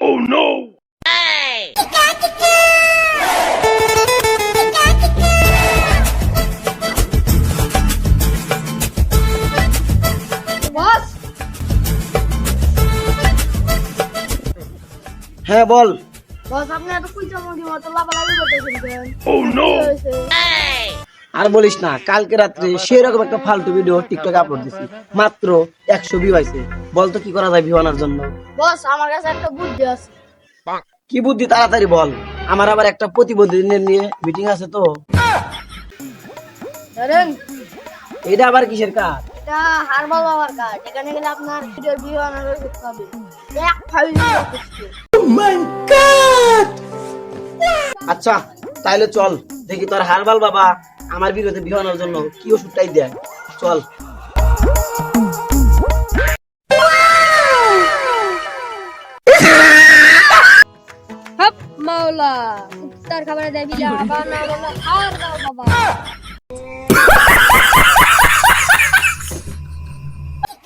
Oh no! বস হ্যাঁ বল। বস আপনি এত কুইজা মুরগি মতো লাফালাফি করতেছেন কেন? Oh no! কি হয়েছে? আর বলিস না, কালকে রাত্রে সেরকম একটা ফালতু ভিডিও টিকটকে আপলোড দিছি, মাত্র 100 ভিউ আইছে। বল তো কি করা যায় ভিউ আনার জন্য? বস আমার কাছে একটা বুদ্ধি আছে। কি বুদ্ধি, তাড়াতাড়ি বল। আমার আবার একটা প্রতিবন্ধীদের নিয়ে মিটিং আছে তো। ধরেন এটা আবার কিসের কাজ? এটা হারবাল বাবার কার্ড। এখানে গেলে আপনার ভিডিওর ভিউ আনার করতে হবে। এক ফাইল আচ্ছা তাইলে চল দেখি তোর হারবাল বাবা আমার বিরুদ্ধে ভিউ আনার জন্য কি ওষুধটাই দেয়। চল। হপ মাওলা ইফতার খাবারে দেবি না বাবা না আর দাও বাবা।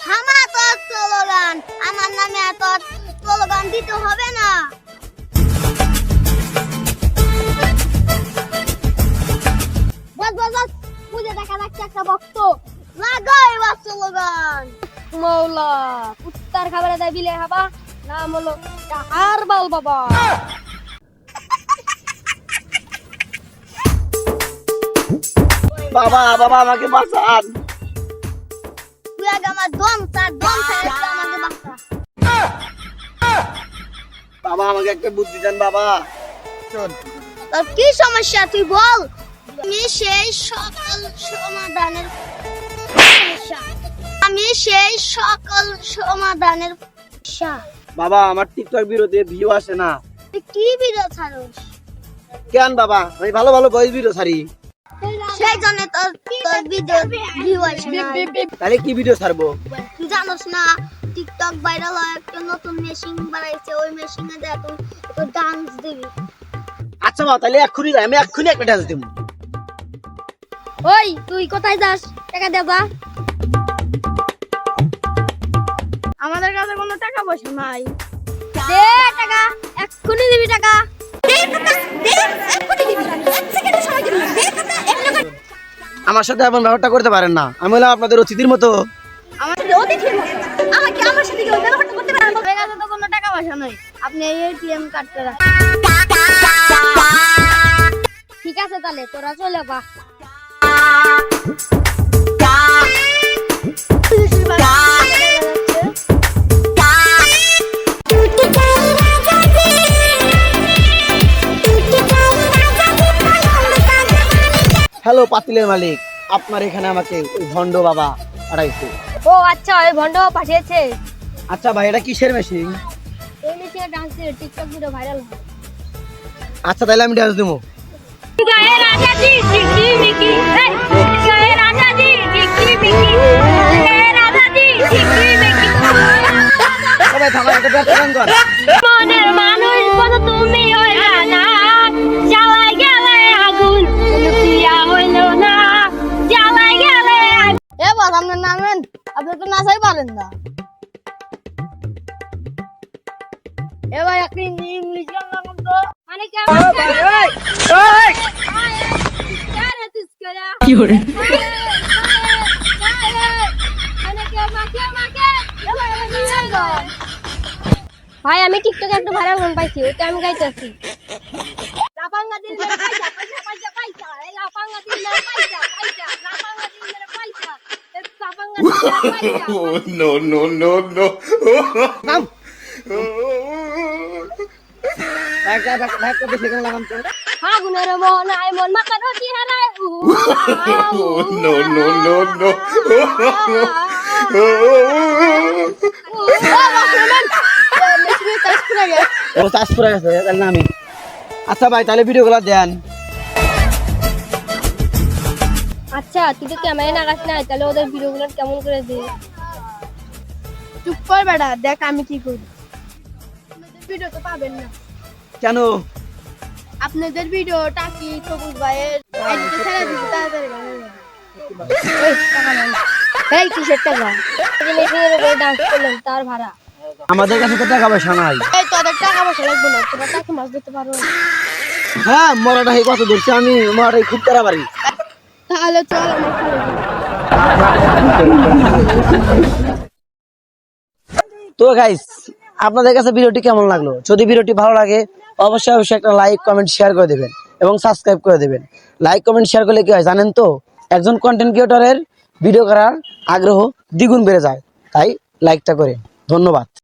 থামা তোর স্লোগান, আমার নামে এত স্লোগান দিতে হবে না। বস বস বস, খুঁজে দেখা যাচ্ছে একটা বক্ত, লাগাও এবার স্লোগান। মাওলা ইফতার খাবারে দেবি না বাবা, নাম হলো হারবাল বাবা। বাবা বাবা আমাকে বাঁচান। তুই আগে আমার দম ছাড় আমাকে বাঁচা। বাবা আমাকে একটা বুদ্ধি দেন বাবা। চল। তোর কি সমস্যা তুই বল, আমি সেই সকল সমাধানের সমস্যা, আমি সেই সকল সমাধানের সমস্যা। বাবা আমার টিকটক ভিডিওতে ভিউ আসে না। তুই কি ভিডিও ছাড়স? কেন বাবা, আমি ভালো ভালো ভয়েস ভিডিও ছাড়ি। সেই জন্য তোর ভিডিও ভিউ আসে না। তাহলে কি ভিডিও ছাড়বো? তুই জানোস না টিকটক ভাইরাল হয়, একটা নতুন মেশিন বানাইছে, ওই মেশিনে দিয়ে তুই ডান্স দিবি। আচ্ছা বাবা তাহলে এক্ষুনি যাই, আমি এক্ষুনি একটা ডান্স দেবো। ওই তুই কোথায় যাস? টাকা দে যা। আমাদের কাছে কোনো টাকা পয়সা নাই। দে টাকা, এক্ষুনি দিবি টাকা। আমার সাথে এমন ব্যবহারটা করতে পারেন না, আমি হলাম আপনাদের অতিথির মতো। আমাদের অতিথির মতো আমাকে আমার সাথে কেউ ব্যবহার করতে পারে না। আমাদের কাছে তো কোনো টাকা পয়সা নাই, আপনি এই এটিএম কার্ডটা রাখুন। ঠিক আছে তাহলে তোরা চলে বা। হ্যালো পাতিলের মালিক, আপনার এখানে আমাকে ওই ভন্ড বাবা পাঠাইছে। ও আচ্ছা, ওই ভন্ড পাঠিয়েছে। আচ্ছা ভাই এটা কিসের মেশিন? এই মেশিনে ডান্স দিয়ে টিকটক ভিডিও ভাইরাল হয়। আচ্ছা তাহলে আমি ডান্স দেবো। গায়ে রাজা জি টিকি মিকি, এই গায়ে রাজা জি টিকি মিকি, গায়ে রাজা জি টিকি মিকি। সবাই থামা, একটা ডান্স গান কর। মনের মানুষ বলো তুমি হইলা না, জ্বালাই গেলে আগুন কোনো প্রিয়া হইল না, জ্বালাই গেলে আগুন। এ বল আপনার নামেন, আপনি তো নাচাই পারেন না। এ ভাই আপনি ইংলিশ গান গান তো মানে কেমন কি করে ভাই? আমি টিকটকে একটা ভাইরাল গান পাইছি, ওটা আমি গাইতেছি। লাপাঙ্গা দিল মেরে পয়সা পয়সা পয়সা পয়সা, এই লাপাঙ্গা দিল মেরে পয়সা পয়সা, লাপাঙ্গা দিল মেরে পয়সা, এই লাপাঙ্গা দিল মেরে পয়সা। Oh no no no no! নাম একটা বেশি গান লাগাম তো। ফাগুনের মন আয় মন মাথা রটি হারায় Oh no no no no! ও চাষ করে গেছে তাহলে আমি। আচ্ছা ভাই তাহলে ভিডিওগুলো দেন। আচ্ছা তুই তো ক্যামেরা লাগাস না, তাহলে ওদের ভিডিওগুলো কেমন করে দিই? চুপ কর বেটা, দেখ আমি কি করি। ভিডিও তো পাবেন না। কেন? আপনাদের ভিডিওটা কি সবুজ ভাইয়ের আইডিতে ছেড়ে দিতে তাড়াতাড়ি বানাবেন। এই কিসের টাকা? এই মেশিনের উপরে ডান্স করলেন তার ভাড়া। আমাদের কাছে তো টাকা পয়সা নাই। এই তোদের টাকা পয়সা লাগবে না, তোরা টাকা মাছ দিতে পারো। হ্যাঁ মরাটা এই কত ধরছি আমি, মরাটা খুব তারা পারি। তাহলে চল আমার খালে যাই। তো গাইস আপনাদের কাছে ভিডিওটি কেমন লাগলো? যদি ভিডিওটি ভালো লাগে অবশ্যই একটা লাইক কমেন্ট শেয়ার করে দেবেন এবং সাবস্ক্রাইব করে দেবেন। লাইক কমেন্ট শেয়ার করলে কি হয় জানেন তো, একজন কন্টেন্ট ক্রিয়েটরের ভিডিও করার আগ্রহ দ্বিগুণ বেড়ে যায়। তাই লাইকটা করে ধন্যবাদ।